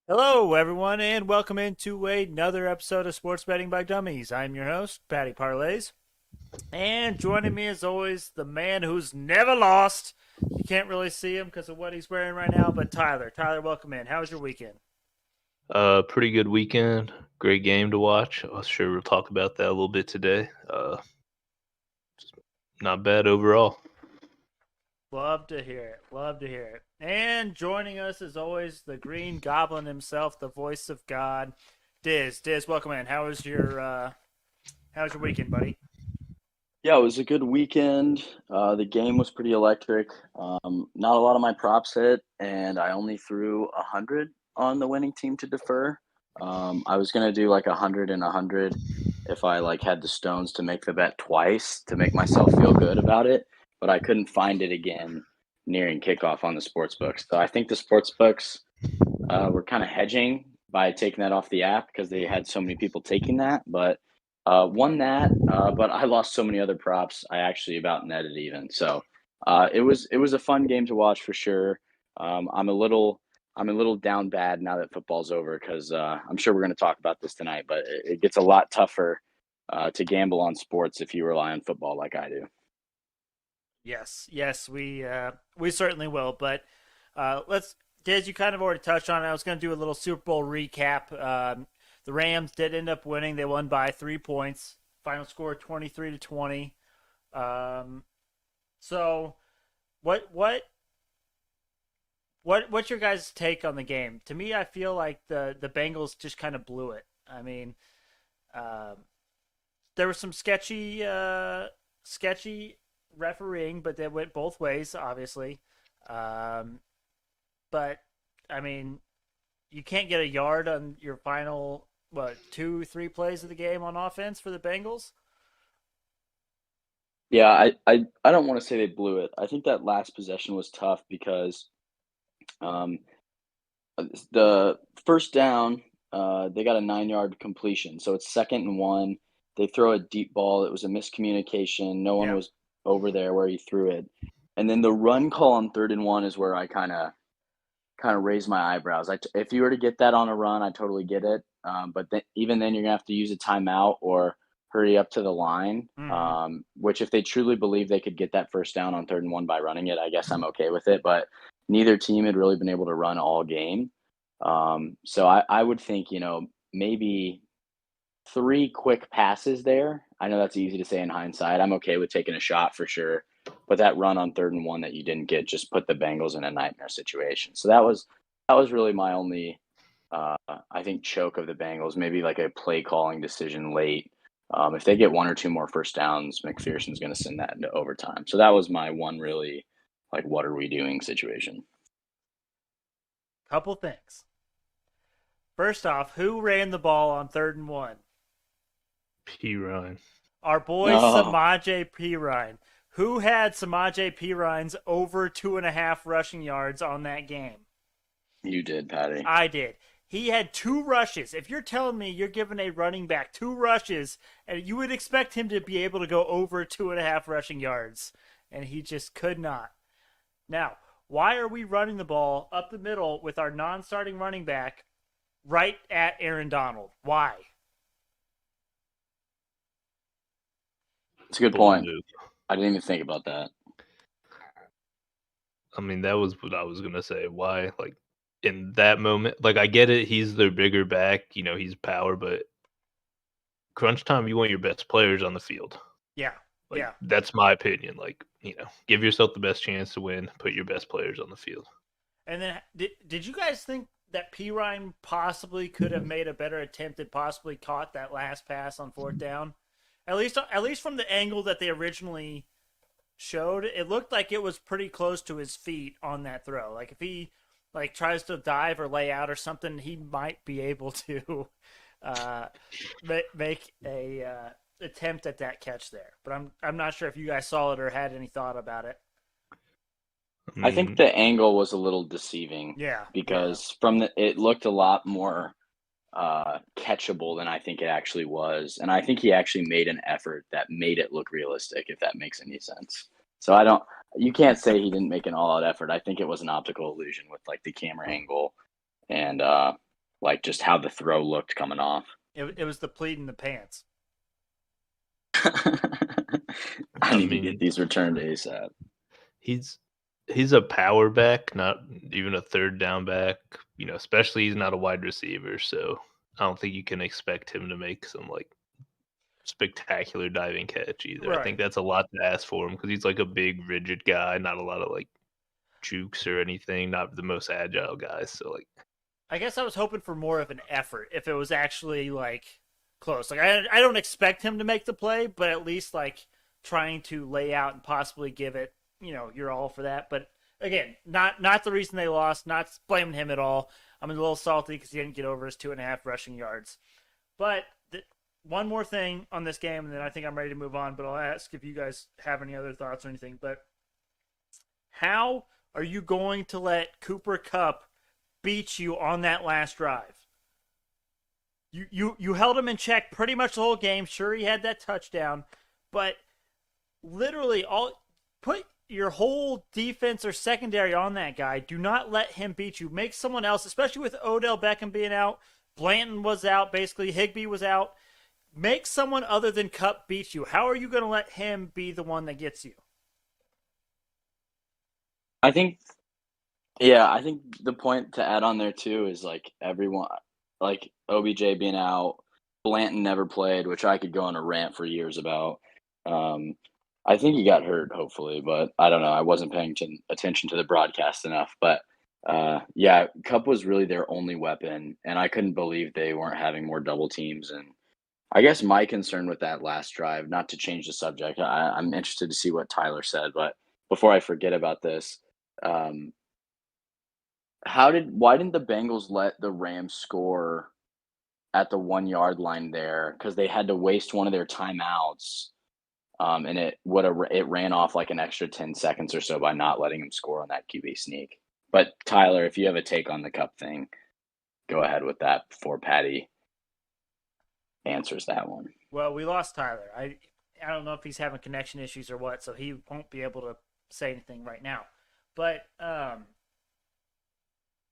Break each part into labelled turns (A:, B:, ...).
A: Hello, everyone, and welcome into another episode of Sports Betting by Dummies. I'm your host, Patty Parlays, and joining me, as always, the man who's never lost. You can't really see him because of what he's wearing right now, but Tyler. Tyler, welcome in. How was your weekend?
B: Pretty good weekend. Great game to watch. I'm sure we'll talk about that a little bit today. Not bad overall.
A: Love to hear it. Love to hear it. And joining us, as always, the Green Goblin himself, the voice of God, Dizz. Dizz, welcome in. How was your weekend, buddy?
C: Yeah, it was a good weekend. The game was pretty electric. Not a lot of my props hit, and I only threw 100 on the winning team to defer. I was gonna do like 100 and 100 if I like had the stones to make the bet twice to make myself feel good about it, but I couldn't find it again nearing kickoff on the sports books. So I think the sports books were kind of hedging by taking that off the app because they had so many people taking that, but won that, but I lost so many other props. I actually about netted even. So it was a fun game to watch for sure. I'm a little down bad now that football's over because I'm sure we're going to talk about this tonight. But it gets a lot tougher to gamble on sports if you rely on football like I do.
A: Yes, we certainly will. But let's, Diz, you kind of already touched on it. I was going to do a little Super Bowl recap. The Rams did end up winning. They won by 3 points. Final score 23-20. Um, so, what what what's your guys' take on the game? To me, I feel like the Bengals just kind of blew it. I mean, um, there was some sketchy refereeing, but they went both ways, obviously. Um, but I mean, you can't get a yard on your final two, 3 plays of the game on offense for the Bengals.
C: Yeah, I don't want to say they blew it. I think that last possession was tough because um, the first down, they got a 9-yard completion, so it's 2nd and 1. They throw a deep ball. It was a miscommunication. No one
A: Yeah.
C: was over there where he threw it, and then the run call on 3rd and 1 is where I kind of raise my eyebrows. If you were to get that on a run, I totally get it. But even then, you're gonna have to use a timeout or hurry up to the line.
A: Mm-hmm.
C: Which, if they truly believe they could get that first down on 3rd and 1 by running it, I guess I'm okay with it. But neither team had really been able to run all game. So I would think maybe three quick passes there. I know that's easy to say in hindsight. I'm okay with taking a shot for sure, but that run on 3rd and 1 that you didn't get just put the Bengals in a nightmare situation. So that was really my only, I think, choke of the Bengals. Maybe like a play calling decision late. If they get one or two more first downs, McPherson's going to send that into overtime. So that was my one really like, what are we doing situation.
A: Couple things. First off, who ran the ball on 3rd and 1?
B: P Ryan.
A: Our boy
C: No,
A: Samaje Perine. Who had Samaje Perine's over 2.5 rushing yards on that game?
C: you did, Patty.
A: I did. He had 2 rushes. If you're telling me you're giving a running back 2 rushes, and you would expect him to be able to go over 2.5 rushing yards, and he just could not. Now, why are we running the ball up the middle with our non-starting running back right at Aaron Donald? Why?
C: It's a good
B: Bold
C: point.
B: move.
C: I didn't even think about that.
B: I mean, that was what I was gonna say. Why, like, in that moment, like, I get it. He's their bigger back. He's power, but crunch time, you want your best players on the field.
A: Yeah,
B: Like,
A: yeah.
B: that's my opinion. Like, give yourself the best chance to win. Put your best players on the field.
A: And then did you guys think that P Ryan possibly could have made a better attempt and possibly caught that last pass on 4th down? At least from the angle that they originally showed, it looked like it was pretty close to his feet on that throw. Like if he like tries to dive or lay out or something, he might be able to uh, make a attempt at that catch there. But I'm not sure if you guys saw it or had any thought about it.
B: I
C: I think
B: mean,
C: the angle was a little deceiving
A: Yeah, yeah.
C: because it looked a lot more catchable than I think it actually was, and I think he actually made an effort that made it look realistic, if that makes any sense. So I don't. You can't say he didn't make an all-out effort. I think it was an optical illusion with like the camera angle, and like just how the throw looked coming off.
A: It was the pleat in the pants.
C: I
B: I
C: need to get
B: mean,
C: these returned ASAP.
B: he's a power back, not even a third down back. You know, especially he's not a wide receiver, so I don't think you can expect him to make some like spectacular diving catch either. I
A: Right.
B: think that's a lot to ask for him because he's like a big, rigid guy, not a lot of like jukes or anything, not the most agile guys. So like,
A: I guess I was hoping for more of an effort if it was actually like close. Like I don't expect him to make the play, but at least like trying to lay out and possibly give it, you're all for that. But again, not the reason they lost. Not blaming him at all. I'm a little salty because he didn't get over his 2.5 rushing yards. But one more thing on this game, and then I think I'm ready to move on. But I'll ask if you guys have any other thoughts or anything. But how are you going to let Cooper Kupp beat you on that last drive? You held him in check pretty much the whole game. Sure, he had that touchdown, but literally put your whole defense or secondary on that guy. Do not let him beat you. Make someone else, especially with Odell Beckham being out. Blanton was out, basically. Higbee was out. Make someone other than Kupp beat you. How are you going to let him be the one that gets you?
C: I think the point to add on there too is like everyone, like OBJ being out, Blanton never played, which I could go on a rant for years about. I think he got hurt, hopefully, but I don't know. I wasn't paying attention to the broadcast enough. But yeah, Kupp was really their only weapon, and I couldn't believe they weren't having more double teams. And I guess my concern with that last drive, not to change the subject, I'm interested to see what Tyler said, but before I forget about this, um, why didn't the Bengals let the Rams score at the 1 yard line there? Because they had to waste one of their timeouts, and it ran off like an extra 10 seconds or so by not letting them score on that QB sneak. But Tyler, if you have a take on the Kupp thing, go ahead with that before Patty answers that one.
A: Well, we lost Tyler. I don't know if he's having connection issues or what, so he won't be able to say anything right now. But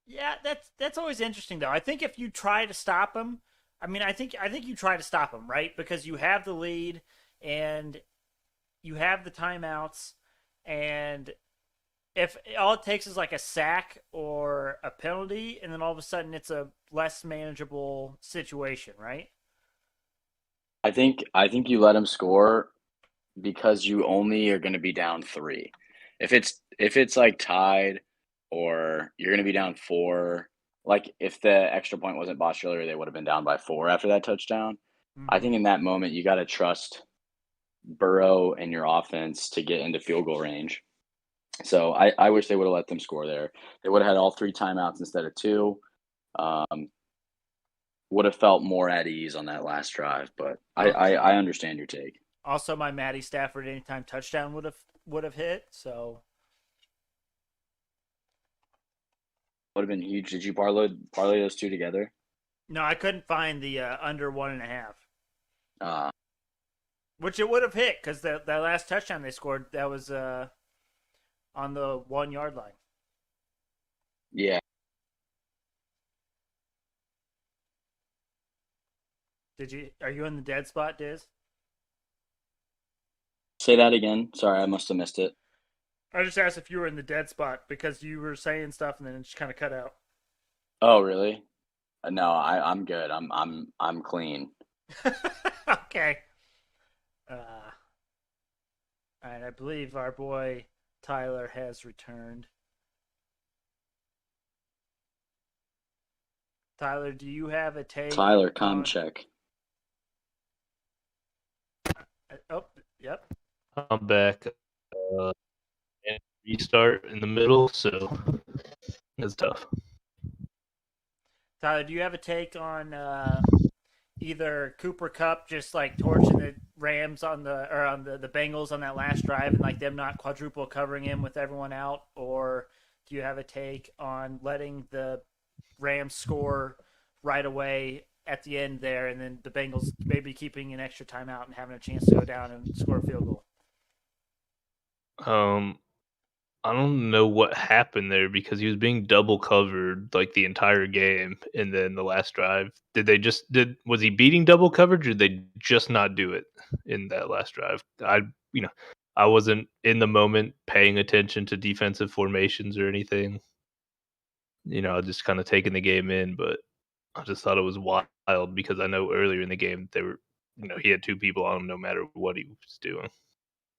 A: yeah, that's always interesting though. I think if you try to stop him, I think you try to stop him, right? Because you have the lead and you have the timeouts, and if all it takes is like a sack or a penalty, and then all of a sudden it's a less manageable situation, right?
C: I think you let him score because you only are going to be down 3. If it's like tied or you're going to be down 4, like if the extra point wasn't botched earlier, they would have been down by 4 after that touchdown. I think in that moment you got to trust Burrow and your offense to get into field goal range. So I wish they would have let them score there. They would have had all 3 timeouts instead of 2. Would have felt more at ease on that last drive, but I understand your take.
A: Also, my Matty Stafford anytime touchdown would have hit. So
C: Would have been huge. Did you parlay those two together?
A: no, I couldn't find the under 1.5,
C: Uh,
A: which it would have hit because that last touchdown they scored that was on the 1 yard line.
C: yeah.
A: Are you in the dead spot, Diz?
C: Say that again. Sorry, I must have missed it.
A: I just asked if you were in the dead spot because you were saying stuff and then it just kind of cut out.
C: Oh, really? No, I'm good. I'm clean.
A: Okay. All right, I believe our boy Tyler has returned. Tyler, do you have a take?
C: Tyler, com check.
A: Oh, yep.
B: I'm back. And restart in the middle, so it's tough.
A: Tyler, do you have a take on either Cooper Kupp just like torching the Rams on the Bengals on that last drive and like them not quadruple covering him with everyone out, or do you have a take on letting the Rams score right away at the end there, and then the Bengals maybe keeping an extra timeout and having a chance to go down and score a field goal?
B: I don't know what happened there because he was being double covered like the entire game, and then the last drive, was he beating double coverage, or did they just not do it in that last drive? You know, I wasn't in the moment paying attention to defensive formations or anything. I was just kind of taking the game in, but I just thought it was wild because I know earlier in the game he had two people on him no matter what he was doing.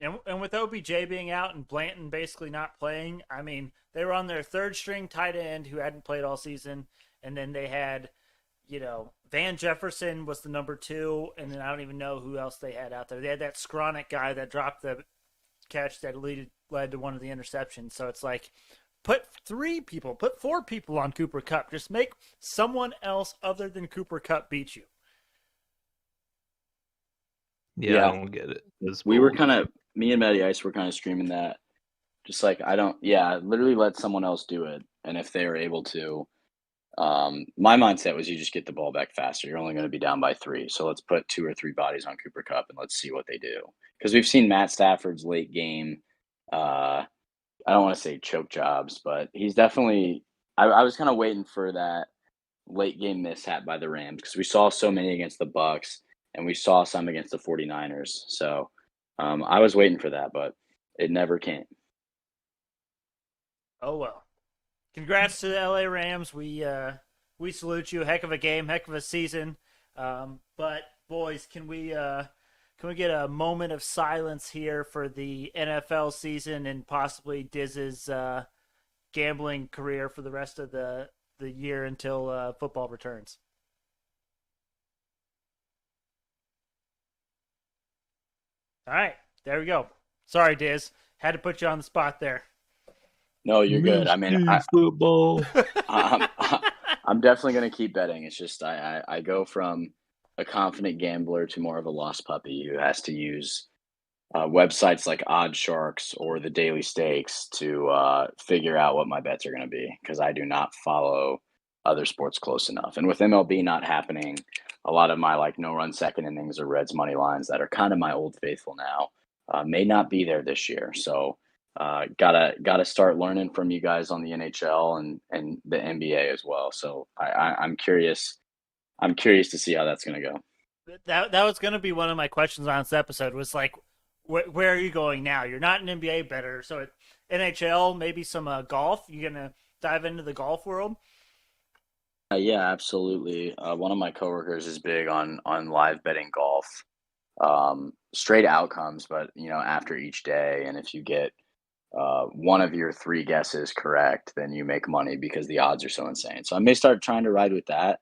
A: And with OBJ being out and Blanton basically not playing, I mean, they were on their third string tight end who hadn't played all season. And then they had, Van Jefferson was the number 2. And then I don't even know who else they had out there. They had that Skronik guy that dropped the catch that led to one of the interceptions. So it's like, put 4 people on Cooper Kupp. Just make someone else other than Cooper Kupp beat you.
B: Yeah, I don't get it.
C: We were me and Matty Ice were kind of screaming that. Just like, literally let someone else do it. And if they are able to, my mindset was you just get the ball back faster. You're only going to be down by 3. So let's put 2 or 3 bodies on Cooper Kupp and let's see what they do. Because we've seen Matt Stafford's late game, I don't want to say choke jobs, but he's definitely, I was kind of waiting for that late game mishap by the Rams because we saw so many against the Bucks and we saw some against the 49ers. So I was waiting for that, but it never came.
A: Oh, well. Congrats to the LA Rams. We salute you. Heck of a game, heck of a season. But boys, can we get a moment of silence here for the NFL season and possibly Dizz's gambling career for the rest of the year until football returns? All right, there we go. Sorry, Dizz. Had to put you on the spot there.
C: No, you're good. I mean,
B: football.
C: I'm definitely going to keep betting. It's just I go from a confident gambler to more of a lost puppy who has to use websites like Odd Sharks or the Daily Stakes to figure out what my bets are going to be because I do not follow other sports close enough. And with MLB not happening, a lot of my no-run second innings or Reds money lines that are kind of my old faithful now may not be there this year. So gotta start learning from you guys on the NHL and the NBA as well. So I'm curious. I'm curious to see how that's going to go.
A: That was going to be one of my questions on this episode was where are you going now? You're not an NBA bettor, so NHL, maybe some golf. You gonna dive into the golf world?
C: Yeah, absolutely. One of my coworkers is big on live betting golf, straight outcomes, but after each day, and if you get one of your 3 guesses correct, then you make money because the odds are so insane. So I may start trying to ride with that.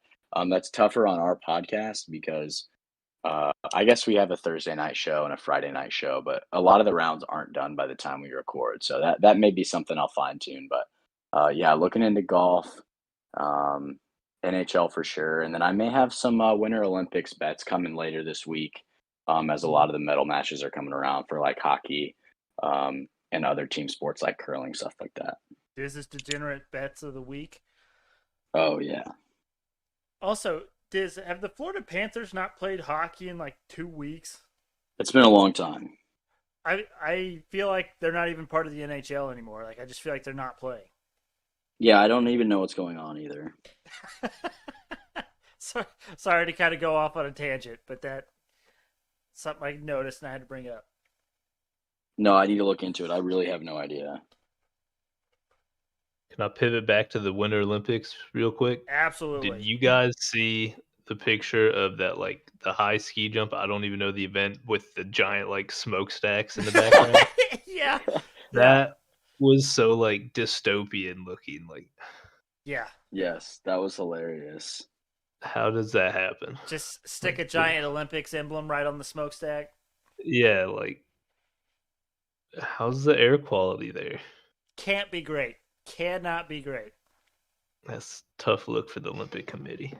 C: That's tougher on our podcast because I guess we have a Thursday night show and a Friday night show, but a lot of the rounds aren't done by the time we record. So that may be something I'll fine tune. But looking into golf, NHL for sure. And then I may have some Winter Olympics bets coming later this week as a lot of the medal matches are coming around for hockey and other team sports like curling, stuff like that.
A: This is degenerate bets of the week.
C: Oh, yeah.
A: Also, Dizz, have the Florida Panthers not played hockey in 2 weeks?
C: It's been a long time.
A: I feel like they're not even part of the NHL anymore. I just feel like they're not playing.
C: Yeah, I don't even know what's going on either.
A: Sorry to kind of go off on a tangent, but that's something I noticed and I had to bring up.
C: No, I need to look into it. I really have no idea.
B: Can I pivot back to the Winter Olympics real quick?
A: Absolutely.
B: Did you guys see the picture of that, the high ski jump? I don't even know the event with the giant, smokestacks in the background.
A: Yeah.
B: That was so, dystopian looking.
A: Yeah.
C: Yes, that was hilarious.
B: How does that happen?
A: Just stick a giant Olympics emblem right on the smokestack?
B: Yeah, how's the air quality there?
A: Can't be great. Cannot be great.
B: That's tough look for the Olympic Committee.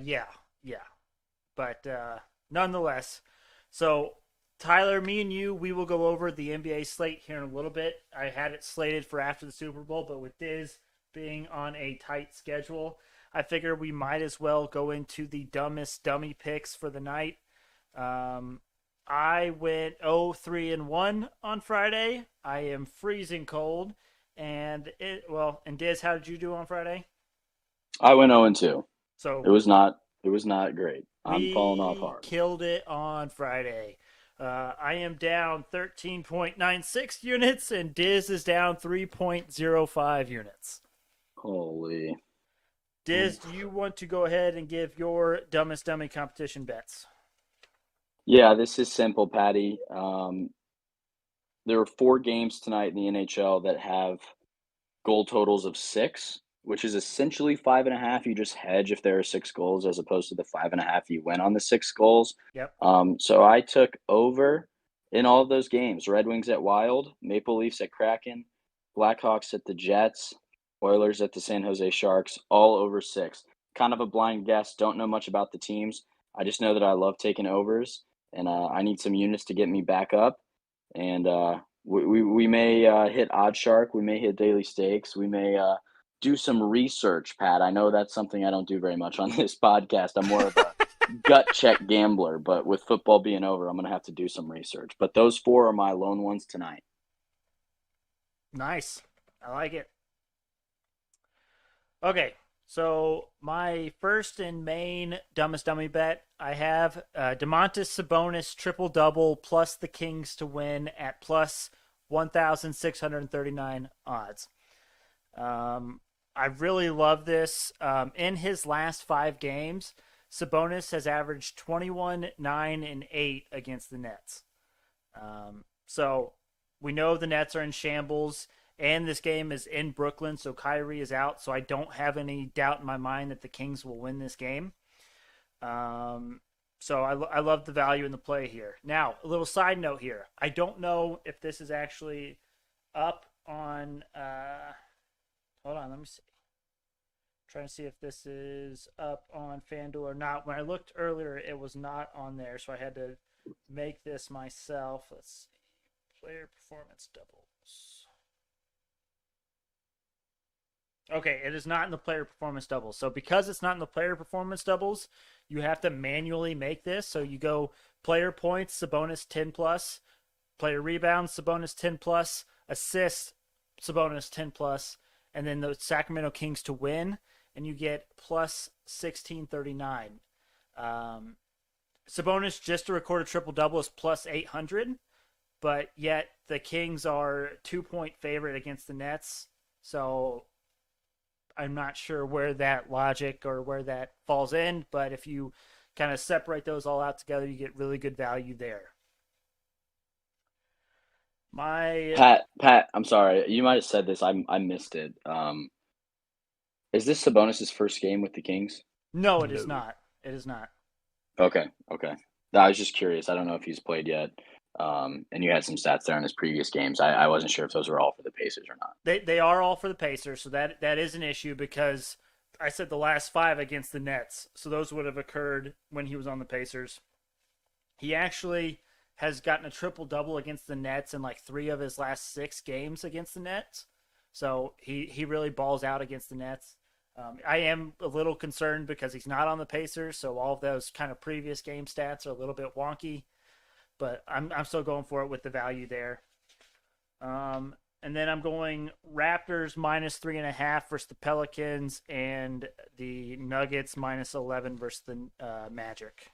A: Yeah. But nonetheless, so Tyler, me and you, we will go over the NBA slate here in a little bit. I had it slated for after the Super Bowl, but with Dizz being on a tight schedule, I figure we might as well go into the dumbest dummy picks for the night. I went 0-3-1 on Friday. I am freezing cold. And Diz, how did you do on Friday?
C: I went 0-2. It
A: So
C: was not. It was not great. I'm falling off
A: we
C: hard.
A: killed it on Friday. I am down 13.96 units, and Diz is down 3.05 units.
C: Holy.
A: Diz, do you want to go ahead and give your Dumbest Dummy Competition bets?
C: Yeah, this is simple, Patty. There are 4 games tonight in the NHL that have goal totals of 6, which is essentially 5.5. You just hedge if there are 6 goals as opposed to the 5.5 you win on the 6 goals.
A: Yep.
C: So I took over in all of those games. Red Wings at Wild, Maple Leafs at Kraken, Blackhawks at the Jets, Oilers at the San Jose Sharks, all over 6. Kind of a blind guess. Don't know much about the teams. I just know that I love taking overs, and I need some units to get me back up. And we may hit Odd Shark. We may hit Daily Stakes. We may do some research, Pat. I know that's something I don't do very much on this podcast. I'm more of a gut check gambler, but with football being over, I'm going to have to do some research. But those 4 are my lone ones tonight.
A: Nice. I like it. Okay, so my first and main Dumbest Dummy bet, I have DeMontis Sabonis triple-double plus the Kings to win at plus 1,639 odds. I really love this. In his last 5 games, Sabonis has averaged 21, 9, and 8 against the Nets. So we know the Nets are in shambles. And this game is in Brooklyn, so Kyrie is out. So I don't have any doubt in my mind that the Kings will win this game. So I love the value in the play here. Now, a little side note here. I don't know if this is actually up on hold on, let me see. I'm trying to see if this is up on FanDuel or not. When I looked earlier, it was not on there, so I had to make this myself. Let's see. Player performance doubles. Okay, it is not in the player performance doubles. So because it's not in the player performance doubles, you have to manually make this. So you go player points, Sabonis 10 plus, player rebounds, Sabonis 10 plus, assists, Sabonis 10 plus, and then the Sacramento Kings to win, and you get plus 1639. Sabonis just to record a triple double is plus 800, but yet the Kings are 2-point favorite against the Nets. So I'm not sure where that logic or where that falls in, but if you kind of separate those all out together, you get really good value there.
C: Pat, I'm sorry. You might have said this. I missed it. Is this Sabonis' first game with the Kings?
A: No, it is not. It is not.
C: Okay. No, I was just curious. I don't know if he's played yet. And you had some stats there in his previous games. I wasn't sure if those were all for the Pacers or not.
A: They are all for the Pacers, so that is an issue because I said the last 5 against the Nets, so those would have occurred when he was on the Pacers. He actually has gotten a triple-double against the Nets in like 3 of his last 6 games against the Nets, so he really balls out against the Nets. I am a little concerned because he's not on the Pacers, so all of those kind of previous game stats are a little bit wonky. But I'm still going for it with the value there. And then I'm going Raptors minus 3.5 versus the Pelicans and the Nuggets minus 11 versus the Magic.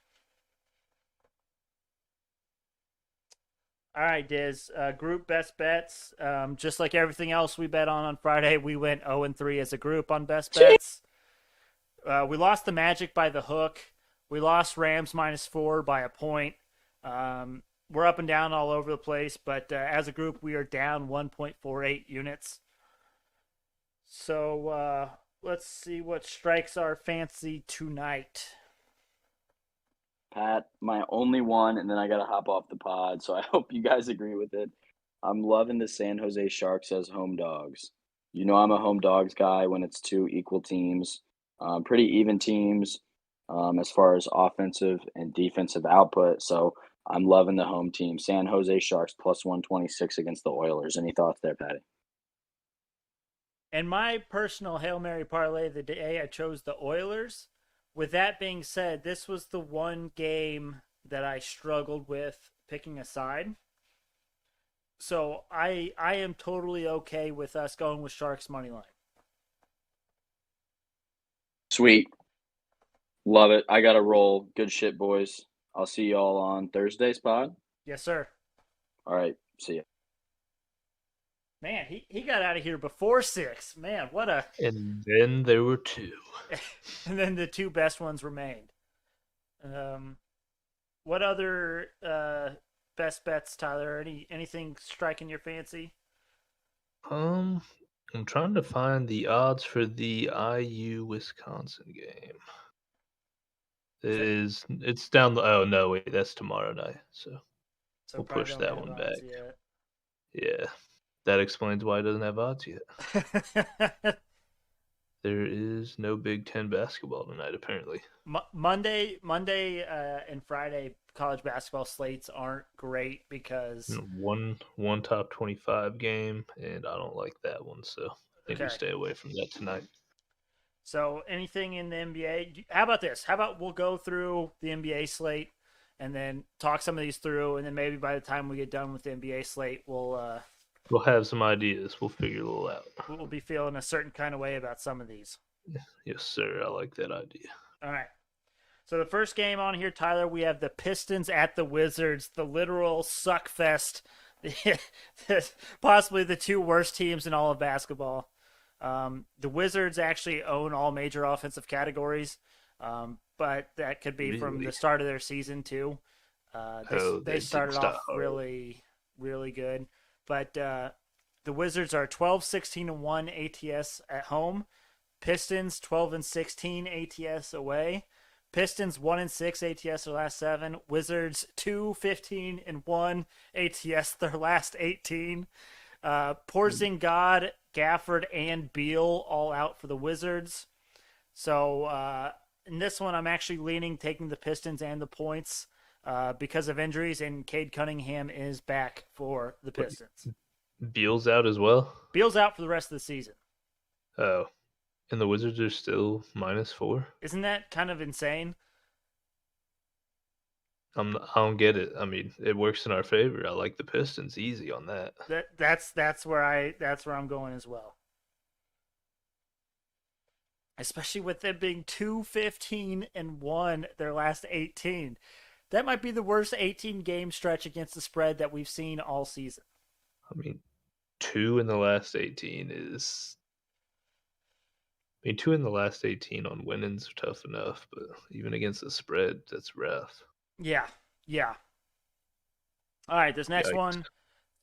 A: All right, Diz. Group best bets. Just like everything else we bet on Friday, we went 0-3 as a group on best bets. We lost the Magic by the hook. We lost Rams minus 4 by a point. We're up and down all over the place, but as a group, we are down 1.48 units. So let's see what strikes our fancy tonight.
C: Pat, my only one, and then I got to hop off the pod, so I hope you guys agree with it. I'm loving the San Jose Sharks as home dogs. You know I'm a home dogs guy when it's 2 equal teams, pretty even teams as far as offensive and defensive output. So I'm loving the home team. San Jose Sharks plus 126 against the Oilers. Any thoughts there, Patty?
A: And my personal Hail Mary parlay of the day, I chose the Oilers. With that being said, this was the one game that I struggled with picking a side. So I am totally okay with us going with Sharks money line.
C: Sweet. Love it. I got to roll. Good shit, boys. I'll see y'all on Thursday's pod.
A: Yes, sir.
C: All right. See ya.
A: Man, he got out of here before 6. Man, what a
B: And then there were 2.
A: and then the 2 best ones remained. What other best bets, Tyler? Anything striking your fancy?
B: I'm trying to find the odds for the IU Wisconsin game. It's down the oh no wait, that's tomorrow night. So we'll push
A: don't
B: that
A: have
B: one
A: odds
B: back. Yeah. That explains why it doesn't have odds yet.
A: yet.
B: There is no Big Ten basketball tonight, apparently.
A: Monday, and Friday college basketball slates aren't great because
B: One top 25 game, and I don't like that one, so I think we stay away from that tonight.
A: So anything in the NBA? How about this? How about we'll go through the NBA slate and then talk some of these through, and then maybe by the time we get done with the NBA slate, we'll
B: have some ideas. We'll figure it all out.
A: We'll be feeling a certain kind of way about some of these.
B: Yes, sir. I like that idea.
A: All right. So the first game on here, Tyler, we have the Pistons at the Wizards, the literal suck fest, possibly the 2 worst teams in all of basketball. The Wizards actually own all major offensive categories, but that could be from the start of their season too. They started off really, really good. But the Wizards are 12-16-1 ATS at home. Pistons 12-16 ATS away. Pistons 1-6 ATS their last 7. Wizards 2-15-1 ATS their last 18. Porzingis, Gafford, and Beal all out for the Wizards. So in this one, I'm actually leaning taking the Pistons and the points. Because of injuries, and Cade Cunningham is back for the Pistons.
B: Beal's out as well?
A: Beal's out for the rest of the season.
B: Oh. And the Wizards are still -4?
A: Isn't that kind of insane?
B: I don't get it. I mean, it works in our favor. I like the Pistons easy on that.
A: That's where I'm going as well. Especially with them being 2-15-1 their last 18. That might be the worst 18-game stretch against the spread that we've seen all season.
B: I mean, 2 in the last 18 is... I mean, 2 in the last 18 on winnings are tough enough, but even against the spread, that's rough.
A: Yeah. All right, this next one,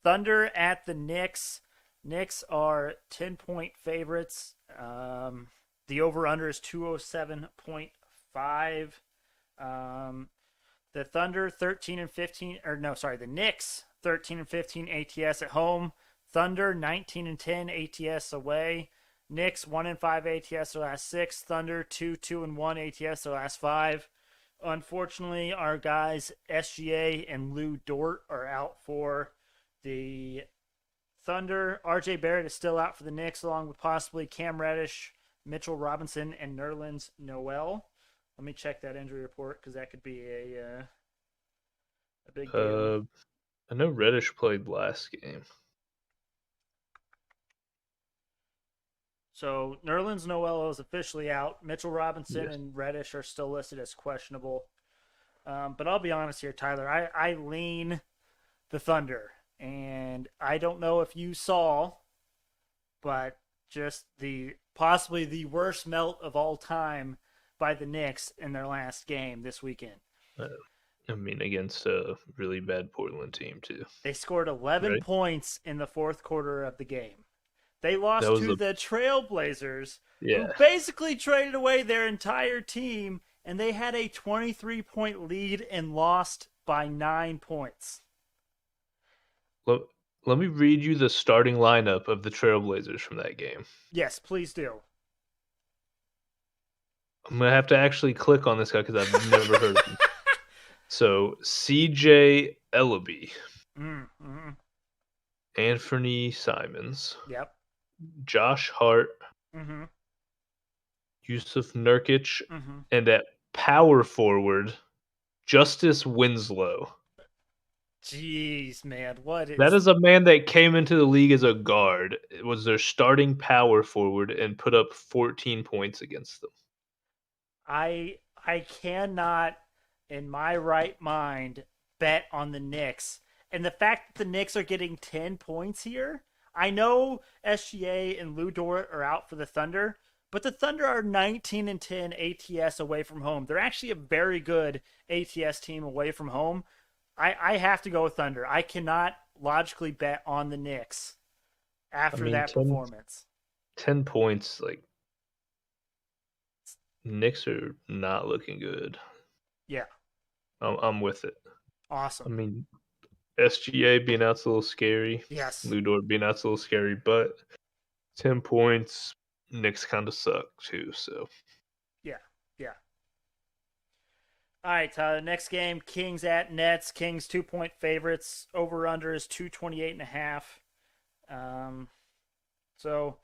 A: Thunder at the Knicks. Knicks are 10-point favorites. The over-under is 207.5. The Thunder 13-15, the Knicks 13-15 ATS at home. Thunder 19-10 ATS away. Knicks 1-5 ATS their last 6. Thunder 2-1 ATS their last 5. Unfortunately, our guys SGA and Lou Dort are out for the Thunder. RJ Barrett is still out for the Knicks, along with possibly Cam Reddish, Mitchell Robinson, and Nerlens Noel. Let me check that injury report because that could be a big deal.
B: I know Reddish played last game.
A: So Nerlens Noel is officially out. Mitchell Robinson and Reddish are still listed as questionable. But I'll be honest here, Tyler. I lean the Thunder. And I don't know if you saw, but just possibly the worst melt of all time by the Knicks in their last game this weekend.
B: I mean, against a really bad Portland team, too.
A: They scored 11 points in the fourth quarter of the game. They lost to the Trailblazers, who basically traded away their entire team, and they had a 23-point lead and lost by 9 points.
B: Let me read you the starting lineup of the Trailblazers from that game.
A: Yes, please do.
B: I'm going to have to actually click on this guy because I've never heard of him. So, CJ Ellaby.
A: Mm-hmm.
B: Anthony Simons.
A: Yep.
B: Josh Hart.
A: Mm-hmm.
B: Yusuf Nurkic. Mm-hmm. And at power forward, Justice Winslow.
A: Jeez, man, what is
B: That is a man that came into the league as a guard. It was their starting power forward and put up 14 points against them.
A: I cannot in my right mind bet on the Knicks. And the fact that the Knicks are getting 10 points here, I know SGA and Lou Dort are out for the Thunder, but the Thunder are 19 and 10 ATS away from home. They're actually a very good ATS team away from home. I have to go with Thunder. I cannot logically bet on the Knicks after that
B: 10,
A: performance.
B: 10 points, like, Knicks are not looking good.
A: Yeah.
B: I'm with it. I
A: Awesome.
B: mean, SGA being out's a little scary.
A: Yes.
B: Lou Dort being out's a little scary, but 10 points, Knicks kind of suck too. So
A: Yeah. Yeah. All right, Tyler. Next game, Kings at Nets. Kings 2-point favorites. Over under is 228.5. So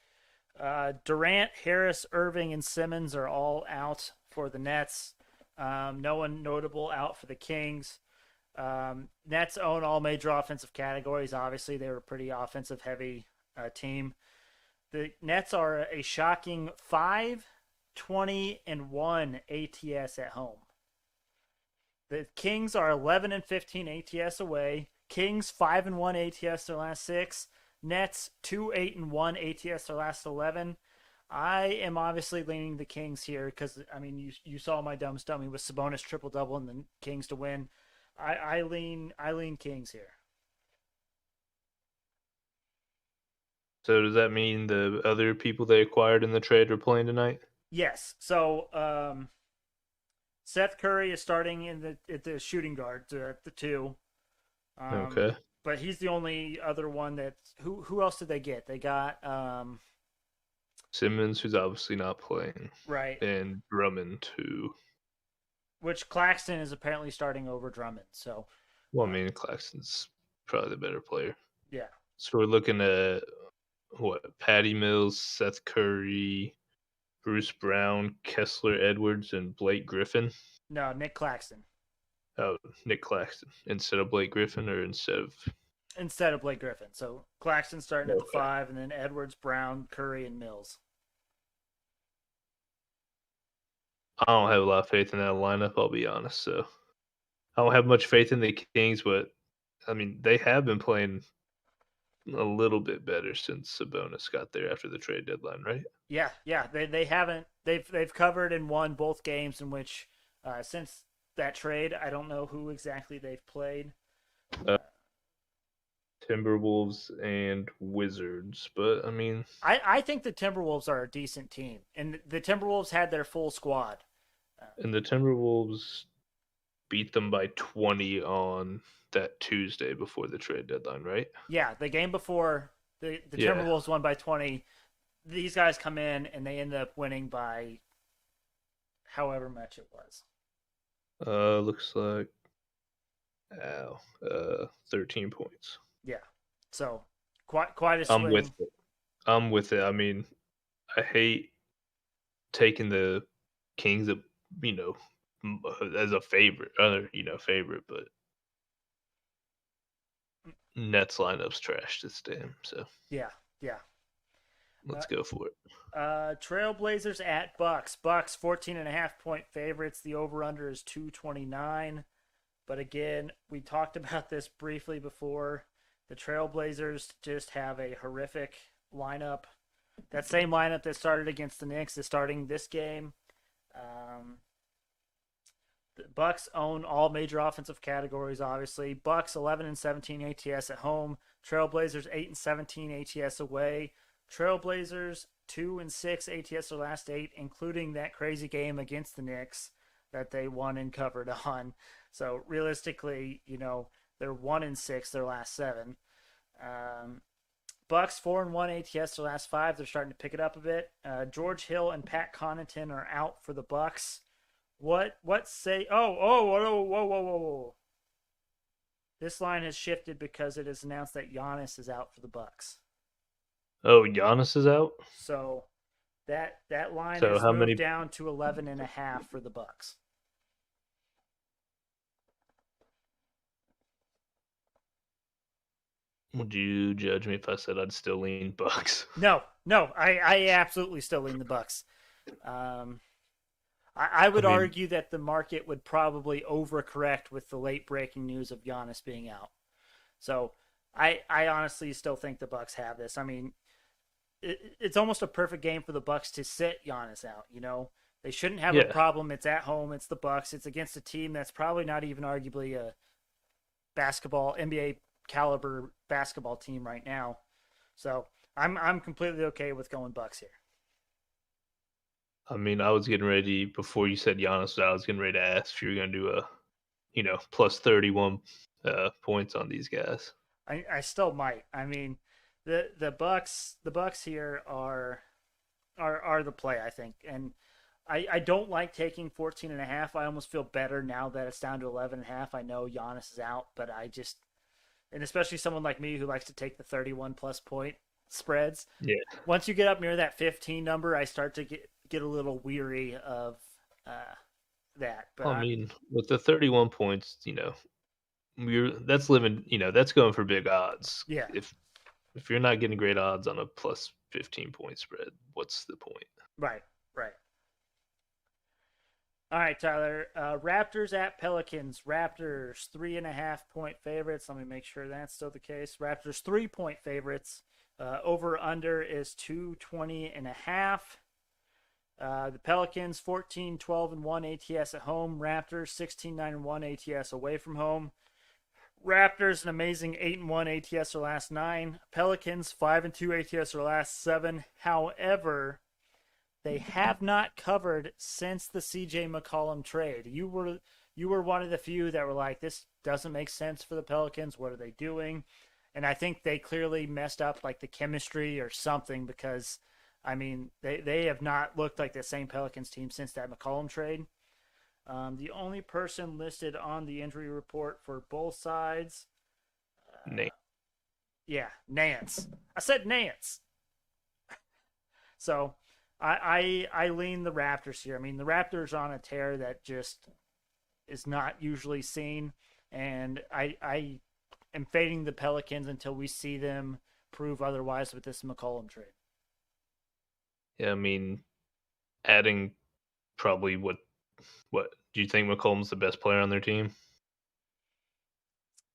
A: Durant, Harris, Irving, and Simmons are all out for the Nets. No one notable out for the Kings. Nets own all major offensive categories. Obviously, they were a pretty offensive heavy team. The Nets are a shocking 5-20-1 ATS at home. The Kings are 11-15 ATS away. Kings 5-1 ATS their last 6. Nets 2-8-1 ATS their last 11. I am obviously leaning the Kings here because I mean you saw my Dummest Dummy with Sabonis triple double and the Kings to win. I lean Kings here.
B: So does that mean the other people they acquired in the trade are playing tonight?
A: Yes. So Seth Curry is starting at the shooting guard at the 2.
B: Okay.
A: But he's the only other one that who else did they get? They got
B: Simmons, who's obviously not playing,
A: right,
B: and Drummond, who.
A: which Claxton is apparently starting over Drummond. So
B: Well, I mean, Claxton's probably the better player.
A: yeah.
B: So we're looking at Patty Mills, Seth Curry, Bruce Brown, Kessler Edwards, and Blake Griffin.
A: No, Nick Claxton.
B: Oh, Nick Claxton instead of Blake Griffin, or instead of
A: Blake Griffin. So Claxton starting at the 5, and then Edwards, Brown, Curry, and Mills.
B: I don't have a lot of faith in that lineup. I'll be honest. So I don't have much faith in the Kings, but I mean they have been playing a little bit better since Sabonis got there after the trade deadline, right?
A: Yeah. They haven't. They've covered and won both games in which since that trade. I don't know who exactly they've played.
B: Timberwolves and Wizards, but I mean,
A: I think the Timberwolves are a decent team, and the Timberwolves had their full squad.
B: And the Timberwolves beat them by 20 on that Tuesday before the trade deadline, right?
A: Yeah, the game before the Timberwolves won by 20. These guys come in and they end up winning by however much it was.
B: Looks like 13 points.
A: Yeah. So quite a swing.
B: I'm with it. I mean, I hate taking the Kings, as a favorite, but Nets lineup's trash this damn. So
A: yeah.
B: Let's go for it.
A: Trailblazers at Bucks. Bucks 14.5-point favorites. The over/under is 229. But again, we talked about this briefly before. The Trailblazers just have a horrific lineup. That same lineup that started against the Knicks is starting this game. The Bucks own all major offensive categories, obviously. Bucks 11-17 ATS at home. Trailblazers 8-17 ATS away. Trailblazers 2-6 ATS their last 8, including that crazy game against the Knicks that they won and covered on. So realistically, they're 1-6 their last 7. Bucks 4-1 ATS their last 5. They're starting to pick it up a bit. George Hill and Pat Connaughton are out for the Bucks. What say? Whoa! This line has shifted because it is announced that Giannis is out for the Bucks.
B: Oh, Giannis is out.
A: So that line has moved down to 11.5 for the Bucks.
B: Would you judge me if I said I'd still lean Bucks?
A: No, I absolutely still lean the Bucks. I would
B: mean,
A: argue that the market would probably overcorrect with the late breaking news of Giannis being out. So I honestly still think the Bucks have this. I mean, it's almost a perfect game for the Bucks to sit Giannis out. You know, they shouldn't have a
B: yeah.
A: problem. It's at home. It's the Bucks. It's against a team that's probably not even arguably a basketball NBA caliber basketball team right now. So I'm completely okay with going Bucks here.
B: I mean, I was getting ready before you said Giannis. I was getting ready to ask if you were going to do a, plus 31 points on these guys.
A: I still might. I mean, the Bucks here are the play, I think. And I don't like taking 14 and a half. I almost feel better now that it's down to 11 and a half. I know Giannis is out, but and especially someone like me who likes to take the 31 plus point spreads.
B: Yeah.
A: Once you get up near that 15 number, I start to get a little weary of that. But
B: I mean, with the 31 points, that's living, that's going for big odds.
A: Yeah.
B: If you're not getting great odds on a plus 15 point spread, what's the point?
A: Right. All right, Tyler. Raptors at Pelicans. Raptors 3.5 point favorites. Let me make sure that's still the case. Raptors 3 point favorites. Over under is 220 and a half. The Pelicans 14-12-1 ATS at home. Raptors 16-9-1 ATS away from home. Raptors an amazing 8-1 ATS their last 9. Pelicans 5-2 ATS their last 7. However, they have not covered since the CJ McCollum trade. You were one of the few that were like, this doesn't make sense for the Pelicans. What are they doing? And I think they clearly messed up like the chemistry or something, because I mean they have not looked like the same Pelicans team since that McCollum trade. The only person listed on the injury report for both sides,
B: Nate.
A: yeah, Nance. I said Nance. So I lean the Raptors here. I mean, the Raptors are on a tear that just is not usually seen, and I am fading the Pelicans until we see them prove otherwise with this McCollum trade.
B: Yeah, I mean, adding probably what do you think McCollum's the best player on their team?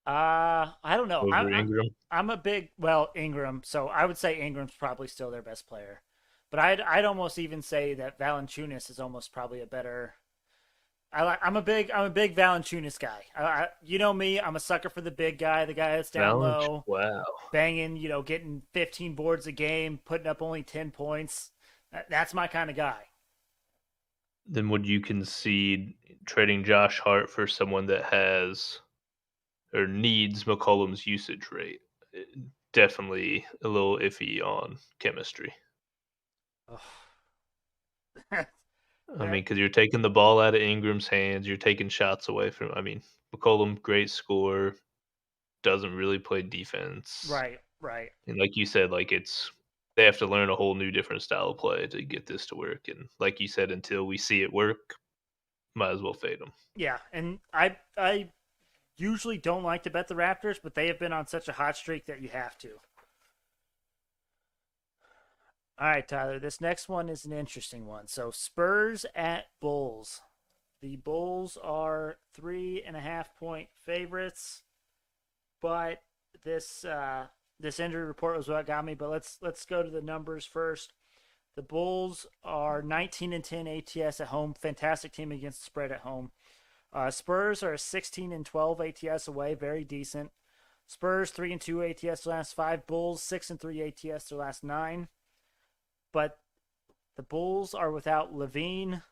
A: I don't know.
B: Over Ingram?
A: I'm a big Ingram, so I would say Ingram's probably still their best player. But I'd almost even say that Valanciunas is almost probably a better. I'm a big Valanciunas guy. You know me, I'm a sucker for the big guy, the guy that's down low,
B: wow,
A: banging, getting 15 boards a game, putting up only 10 points. That's my kind of guy.
B: Then would you concede trading Josh Hart for someone that has or needs McCollum's usage rate? Definitely a little iffy on chemistry. I mean, because you're taking the ball out of Ingram's hands, you're taking shots away from. I mean, McCollum, great scorer, doesn't really play defense.
A: Right.
B: And like you said, like they have to learn a whole new different style of play to get this to work. And like you said, until we see it work, might as well fade them.
A: Yeah, and I usually don't like to bet the Raptors, but they have been on such a hot streak that you have to. All right, Tyler, this next one is an interesting one. So Spurs at Bulls. The Bulls are 3.5 point favorites, but this injury report was what got me. But let's go to the numbers first. The Bulls are 19-10 ATS at home. Fantastic team against the spread at home. Spurs are 16-12 ATS away. Very decent. Spurs 3-2 ATS their last 5. Bulls 6-3 ATS their last 9. But the Bulls are without Levine,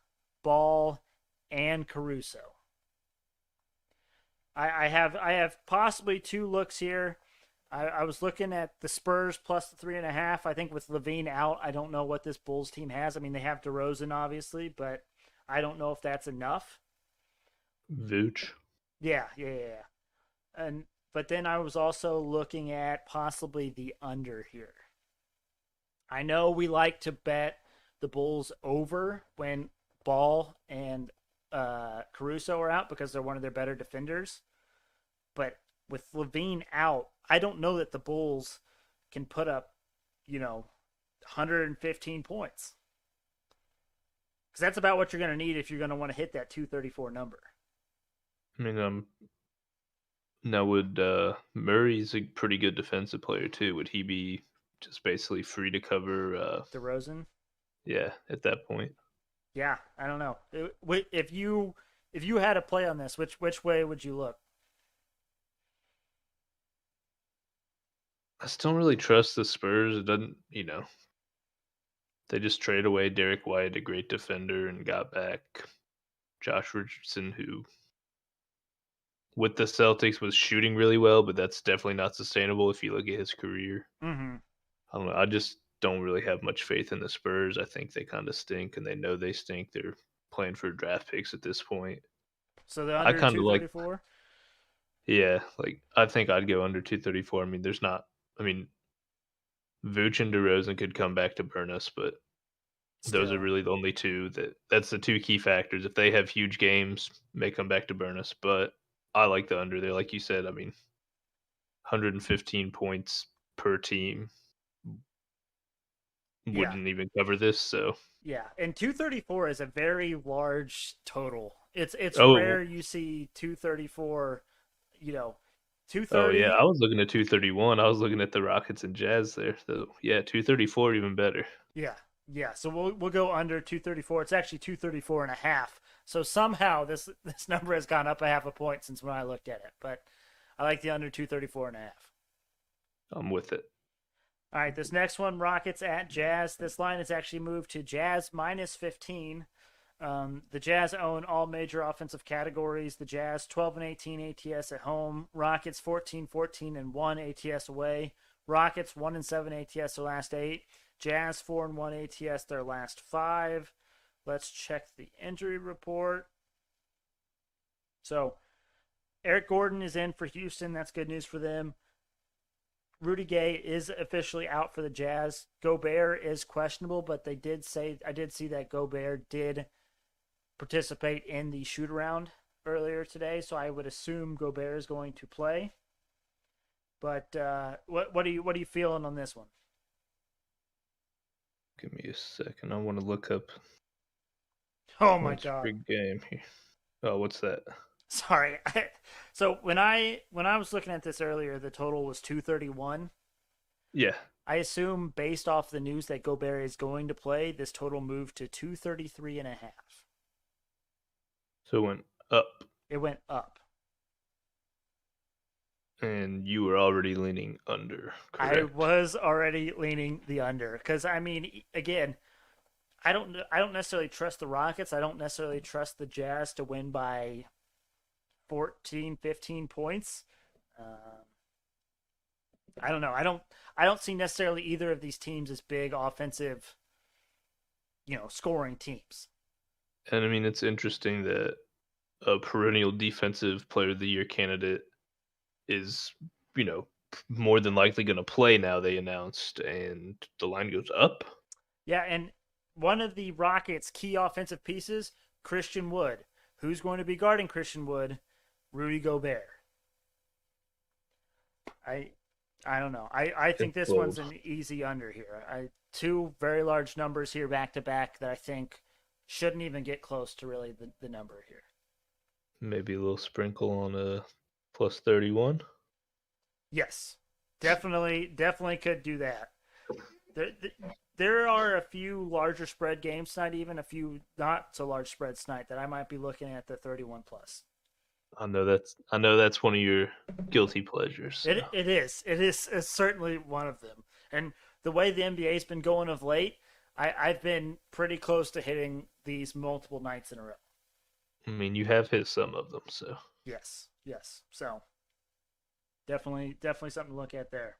A: Ball, and Caruso. I have possibly 2 looks here. I was looking at the Spurs plus the 3.5. I think with Levine out, I don't know what this Bulls team has. I mean, they have DeRozan, obviously, but I don't know if that's enough.
B: Vooch.
A: Yeah. But then I was also looking at possibly the under here. I know we like to bet the Bulls over when Ball and Caruso are out because they're one of their better defenders. But with Levine out, I don't know that the Bulls can put up, 115 points. Because that's about what you're going to need if you're going to want to hit that 234 number.
B: I mean, now would Murray's a pretty good defensive player too? Would he be just basically free to cover?
A: DeRozan?
B: Yeah, at that point.
A: Yeah, I don't know. If you had a play on this, which way would you look?
B: I still don't really trust the Spurs. It doesn't, they just traded away Derek White, a great defender, and got back Josh Richardson, who with the Celtics was shooting really well, but that's definitely not sustainable if you look at his career.
A: Mm-hmm.
B: I don't know. I just don't really have much faith in the Spurs. I think they kind of stink, and they know they stink. They're playing for draft picks at this point.
A: So they're
B: I
A: under
B: kind of like,
A: 234?
B: yeah, like I think I'd go under 234. I mean, there's not. I mean, Vooch and DeRozan could come back to burn us, but those are
A: Still.
B: really the only two that's the two key factors. If they have huge games, may come back to burn us. But I like the under there, like you said. I mean, 115 points per team
A: Yeah.
B: wouldn't even cover this. So
A: Yeah, and 234 is a very large total. It's
B: oh
A: rare you see 234,
B: oh
A: 230.
B: yeah, I was looking at 231. I was looking at the Rockets and Jazz there. So yeah, 234 even better.
A: Yeah. Yeah, so we'll go under 234. It's actually 234 and a half. So somehow this number has gone up a half a point since when I looked at it, but I like the under 234 and a half.
B: I'm with it.
A: All right, this next one, Rockets at Jazz. This line has actually moved to Jazz minus 15. The Jazz own all major offensive categories. The Jazz 12 and 18 ATS at home. Rockets 14, 14 and 1 ATS away. Rockets 1 and 7 ATS their last 8. Jazz 4 and 1 ATS their last 5. Let's check the injury report. So, Eric Gordon is in for Houston. That's good news for them. Rudy Gay is officially out for the Jazz. Gobert is questionable, but I did see that Gobert did participate in the shoot around earlier today, so I would assume Gobert is going to play. But what are you feeling on this one?
B: Give me a second. I want to look up.
A: Oh my god!
B: Big game here. Oh, what's that?
A: Sorry. So when I was looking at this earlier, the total was 231.
B: Yeah.
A: I assume based off the news that Gobert is going to play, this total moved to 233 and a half.
B: So it went up.
A: It went up.
B: And you were already leaning under, correct?
A: I was already leaning the under because I mean, again, I don't necessarily trust the Rockets. I don't necessarily trust the Jazz to win by 14, 15 points. I don't know. I don't see necessarily either of these teams as big offensive, scoring teams.
B: And I mean, it's interesting that a perennial defensive player of the year candidate is, more than likely going to play now, they announced, and the line goes up.
A: Yeah, and one of the Rockets' key offensive pieces, Christian Wood. Who's going to be guarding Christian Wood? Rudy Gobert. I don't know. I think this one's an easy under here. Two very large numbers here back to back that I think shouldn't even get close to really the number here.
B: Maybe a little sprinkle on a plus 31.
A: Yes, definitely could do that. There are a few larger spread games tonight, even a few not so large spreads tonight that I might be looking at the 31 plus.
B: I know that's one of your guilty pleasures. So.
A: It is certainly one of them. And the way the NBA's been going of late, I've been pretty close to hitting these multiple nights in a row.
B: I mean, you have hit some of them, so.
A: Yes. So definitely something to look at there.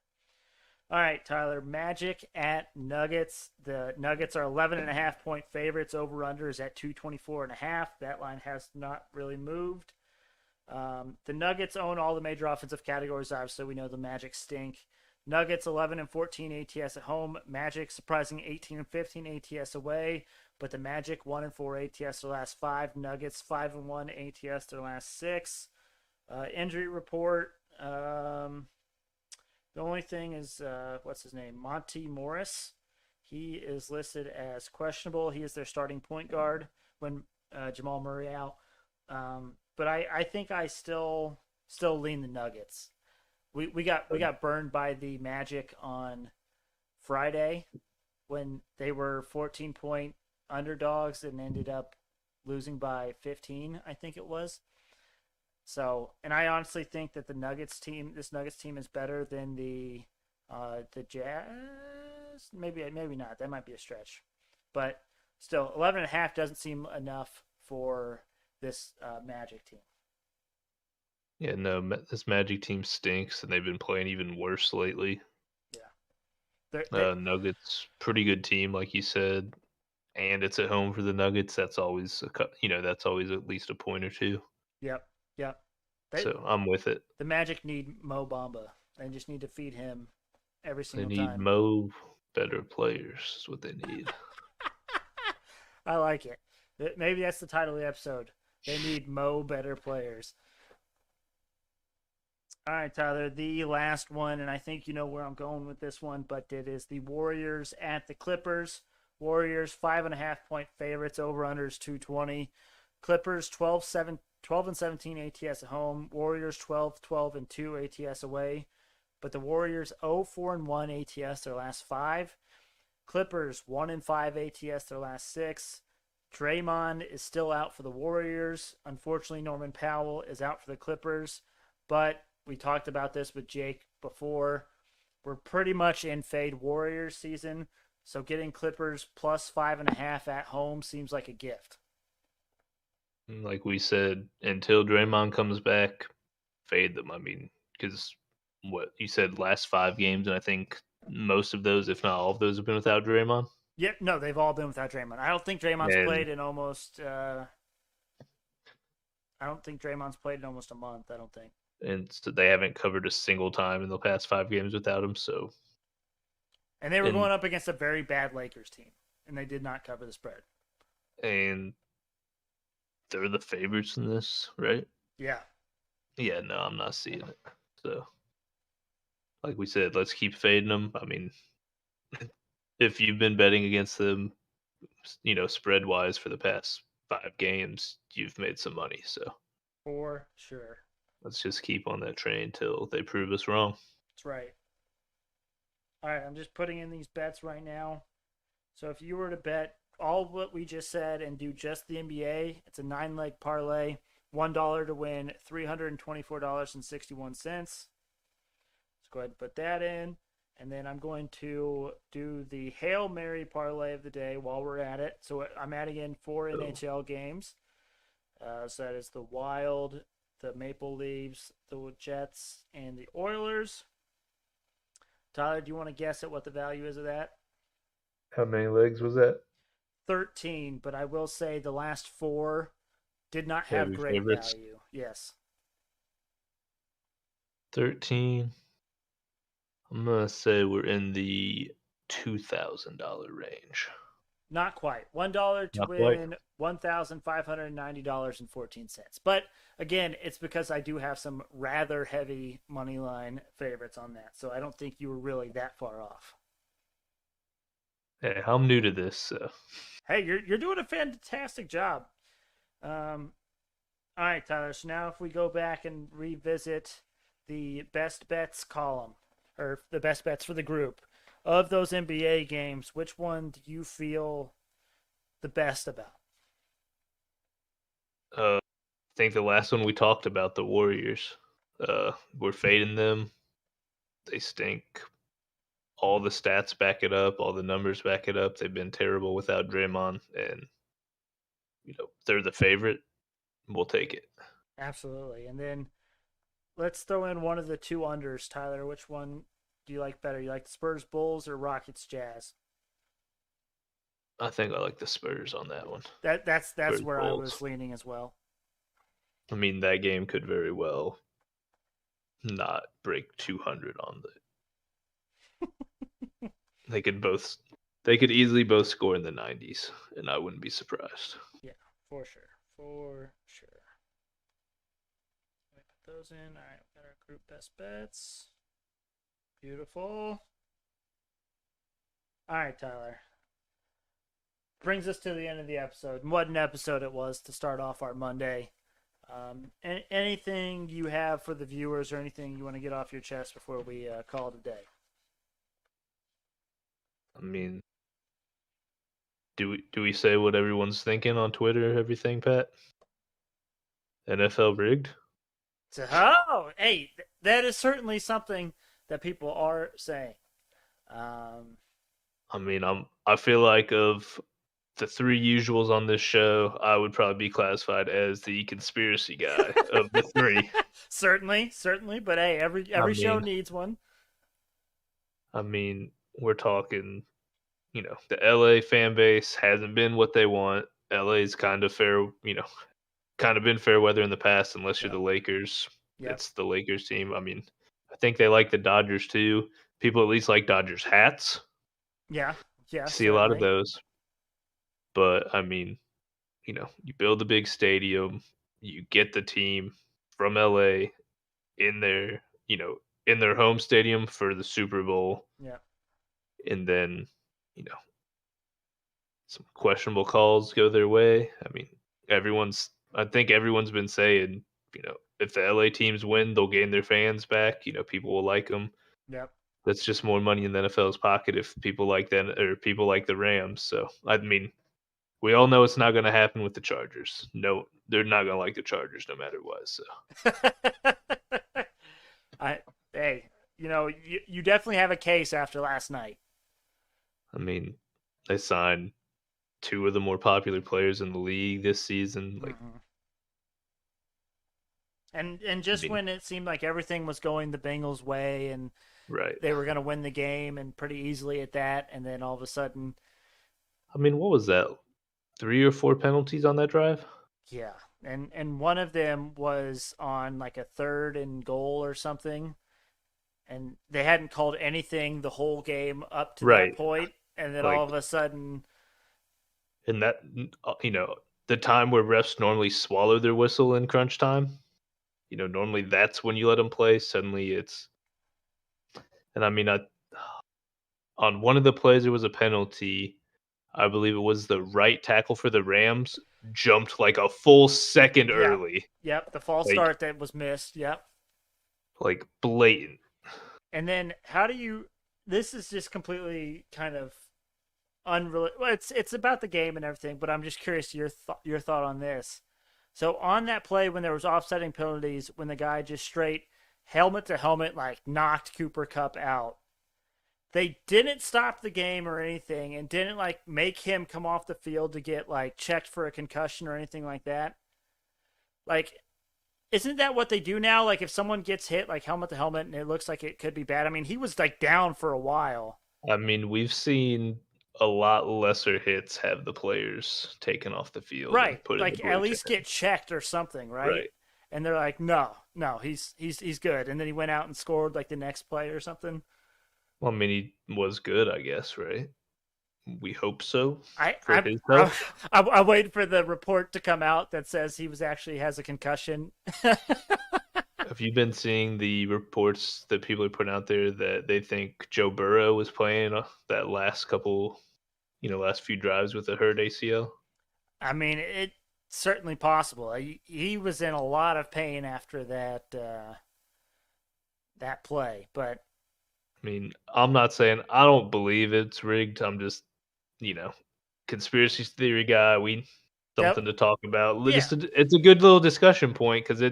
A: All right, Tyler, Magic at Nuggets. The Nuggets are 11.5-point favorites. Over-under is at 224.5. That line has not really moved. The Nuggets own all the major offensive categories. Obviously, we know the Magic stink. Nuggets 11 and 14 ATS at home. Magic surprising 18 and 15 ATS away. But the Magic 1 and 4 ATS their last 5. Nuggets 5 and 1 ATS their last 6. Injury report. The only thing is, what's his name? Monty Morris. He is listed as questionable. He is their starting point guard when Jamal Murray out. But I think I still lean the Nuggets. We got burned by the Magic on Friday when they were 14-point underdogs and ended up losing by 15, I think it was. So, and I honestly think that this Nuggets team is better than the Jazz. Maybe not. That might be a stretch, but still, 11.5 doesn't seem enough for this Magic team.
B: Yeah, no, this Magic team stinks, and they've been playing even worse lately.
A: Yeah,
B: Nuggets, pretty good team, like you said, and it's at home for the Nuggets. That's always that's always at least a point or two.
A: Yep.
B: So I'm with it.
A: The Magic need Mo Bamba. They just need to feed him every
B: They
A: single
B: need
A: time.
B: better players. Is what they need.
A: I like it. Maybe that's the title of the episode. They need Mo better players. All right, Tyler, the last one, and I think you know where I'm going with this one, but it is the Warriors at the Clippers. Warriors 5.5-point favorites, over unders 220. Clippers 12 and 17 ATS at home. Warriors 12 and 2 ATS away. But the Warriors 0-4 and 1 ATS their last 5. Clippers 1 and 5 ATS their last 6. Draymond is still out for the Warriors. Unfortunately, Norman Powell is out for the Clippers. But we talked about this with Jake before. We're pretty much in fade Warriors season. So getting Clippers plus 5.5 at home seems like a gift.
B: Like we said, until Draymond comes back, fade them. I mean, because what you said, last 5 games, and I think most of those, if not all of those, have been without Draymond.
A: Yep, no, they've all been without Draymond. I don't think Draymond's played in almost. I don't think Draymond's played in almost a month. I don't think.
B: And so they haven't covered a single time in the past 5 games without him. So,
A: and they were going up against a very bad Lakers team, and they did not cover the spread.
B: And they're the favorites in this, right?
A: Yeah.
B: Yeah, no, I'm not seeing it. So, like we said, let's keep fading them. I mean, if you've been betting against them, spread wise for the past 5 games, you've made some money. So,
A: for sure.
B: Let's just keep on that train till they prove us wrong.
A: That's right. All right, I'm just putting in these bets right now. So if you were to bet all what we just said and do just the NBA, it's a 9-leg parlay. $1 to win $324.61. Let's go ahead and put that in. And then I'm going to do the Hail Mary parlay of the day while we're at it. So I'm adding in 4 NHL games. So that is the Wild, the Maple Leafs, the Jets, and the Oilers. Tyler, do you want to guess at what the value is of that?
B: How many legs was that?
A: 13, but I will say the last 4 did not have great value. Yes.
B: 13. I'm going to say we're in the $2,000 range.
A: Not quite. $1 to win $1,590.14. But again, it's because I do have some rather heavy money line favorites on that. So I don't think you were really that far off.
B: Hey, I'm new to this. So.
A: Hey, you're doing a fantastic job. All right, Tyler. So now if we go back and revisit the best bets column, or the best bets for the group, of those NBA games, which one do you feel the best about?
B: I think the last one we talked about, the Warriors. We're fading them. They stink. All the stats back it up. All the numbers back it up. They've been terrible without Draymond, and they're the favorite. We'll take it.
A: Absolutely. And then let's throw in one of the 2 unders, Tyler. Which one do you like better? You like the Spurs Bulls or Rockets Jazz?
B: I think I like the Spurs on that one.
A: That's
B: Spurs
A: where
B: Bulls.
A: I was leaning as well.
B: I mean, that game could very well not break 200 on the. They could easily both score in the 90s, and I wouldn't be surprised.
A: Yeah, for sure. For sure. Let me put those in. All right, we got our group best bets. Beautiful. All right, Tyler. Brings us to the end of the episode. And what an episode it was to start off our Monday. Anything you have for the viewers or anything you want to get off your chest before we call it a day?
B: I mean, do we say what everyone's thinking on Twitter? Everything, Pat? NFL rigged?
A: So, hey, that is certainly something that people are saying.
B: I mean, I feel like of the three usuals on this show, I would probably be classified as the conspiracy guy of the three.
A: certainly, but hey, every show needs one.
B: I mean, we're talking, the LA fan base hasn't been what they want. LA's kind of fair, kind of been fair weather in the past, unless you're the Lakers.
A: Yep.
B: It's the Lakers team. I mean, I think they like the Dodgers too. People at least like Dodgers hats.
A: Yeah.
B: See a lot of those. But I mean, you build a big stadium, you get the team from LA in their, in their home stadium for the Super Bowl.
A: Yeah.
B: And then, some questionable calls go their way. I mean, I think everyone's been saying, if the LA teams win, they'll gain their fans back. People will like them.
A: Yep.
B: That's just more money in the NFL's pocket if people like that or people like the Rams. So, I mean, we all know it's not going to happen with the Chargers. No, they're not going to like the Chargers no matter what. So,
A: hey, you definitely have a case after last night.
B: I mean, they signed two of the more popular players in the league this season. Like,
A: and just when it seemed like everything was going the Bengals' way and they were going to win the game and pretty easily at that, and then all of a sudden,
B: I mean, what was that? 3 or 4 penalties on that drive?
A: Yeah, and one of them was on like a 3rd and goal or something, and they hadn't called anything the whole game up to that point, and then all of a sudden,
B: and that the time where refs normally swallow their whistle in crunch time, normally that's when you let them play. Suddenly it's, and I mean, on one of the plays there was a penalty. I believe it was the right tackle for the Rams jumped like a full second early.
A: Yep, the false start that was missed. Yep.
B: Like blatant.
A: And then how do you? This is just completely kind of unrelated. Well, it's about the game and everything, but I'm just curious your thought on this. So on that play when there was offsetting penalties, when the guy just straight helmet to helmet like knocked Cooper Kupp out. They didn't stop the game or anything and didn't like make him come off the field to get like checked for a concussion or anything like that. Like, isn't that what they do now? Like if someone gets hit like helmet to helmet and it looks like it could be bad. I mean, he was like down for a while.
B: I mean, we've seen a lot lesser hits have the players taken off the field.
A: Right. Like at least get checked or something, right? And they're like, no, he's good. And then he went out and scored like the next play or something.
B: Well, I mean, he was good, I guess, right? We hope so.
A: I wait for the report to come out that says he has a concussion.
B: Have you been seeing the reports that people are putting out there that they think Joe Burrow was playing that last few drives with a hurt ACL?
A: I mean, it's certainly possible. He was in a lot of pain after that play, but
B: I mean, I'm not saying I don't believe it's rigged. I'm just, conspiracy theory guy. Something to talk about. Yeah. It's a good little discussion point because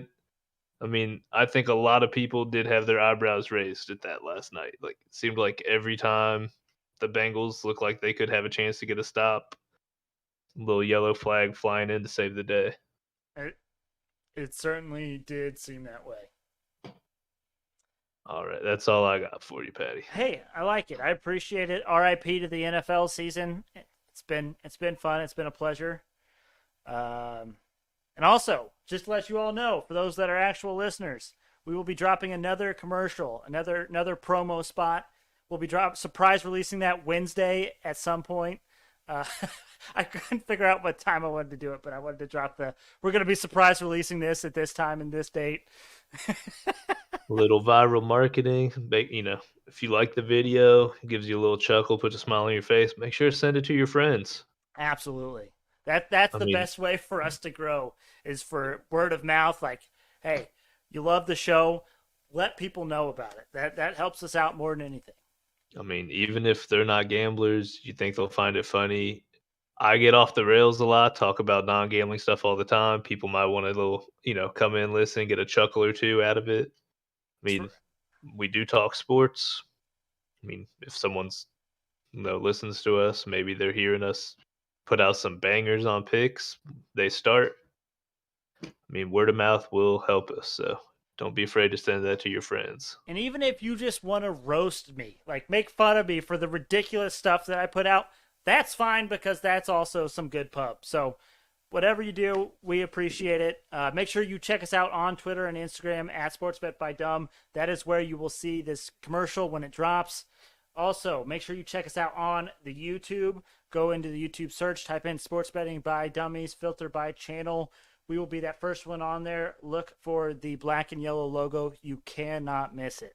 B: I think a lot of people did have their eyebrows raised at that last night. Like it seemed like every time the Bengals looked like they could have a chance to get a stop, a little yellow flag flying in to save the day.
A: It certainly did seem that way.
B: All right, that's all I got for you, Patty.
A: Hey, I like it. I appreciate it. R.I.P. to the NFL season. It's been fun. It's been a pleasure. And also, just to let you all know, for those that are actual listeners, we will be dropping another commercial, another promo spot. We'll be surprise releasing that Wednesday at some point. Uh, I couldn't figure out what time I wanted to do it, but I wanted to drop the. We're going to be surprise releasing this at this time and this date.
B: A little viral marketing. If you like the video, it gives you a little chuckle, puts a smile on your face. Make sure to send it to your friends.
A: Absolutely. That's
B: I
A: the
B: mean,
A: best way for us to grow is for word of mouth. Like, hey, you love the show, let people know about it. That helps us out more than anything.
B: even if they're not gamblers, you think they'll find it funny. I get off the rails a lot, talk about non-gambling stuff all the time. People might want a little, come in, listen, get a chuckle or two out of it. I mean, we do talk sports. If someone's listens to us, maybe they're hearing us put out some bangers on picks. They start. Word of mouth will help us. So don't be afraid to send that to your friends.
A: And even if you just want to roast me, like make fun of me for the ridiculous stuff that I put out, that's fine because that's also some good pub. So whatever you do, we appreciate it. Make sure you check us out on Twitter and Instagram at SportsBetByDumb. That is where you will see this commercial when it drops. Also, make sure you check us out on the YouTube. Go into the YouTube search, type in Sports Betting by Dummies, filter by channel. We will be that first one on there. Look for the black and yellow logo. You cannot miss it.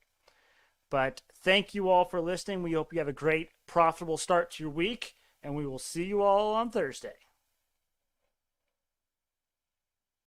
A: But thank you all for listening. We hope you have a great, profitable start to your week, and we will see you all on Thursday.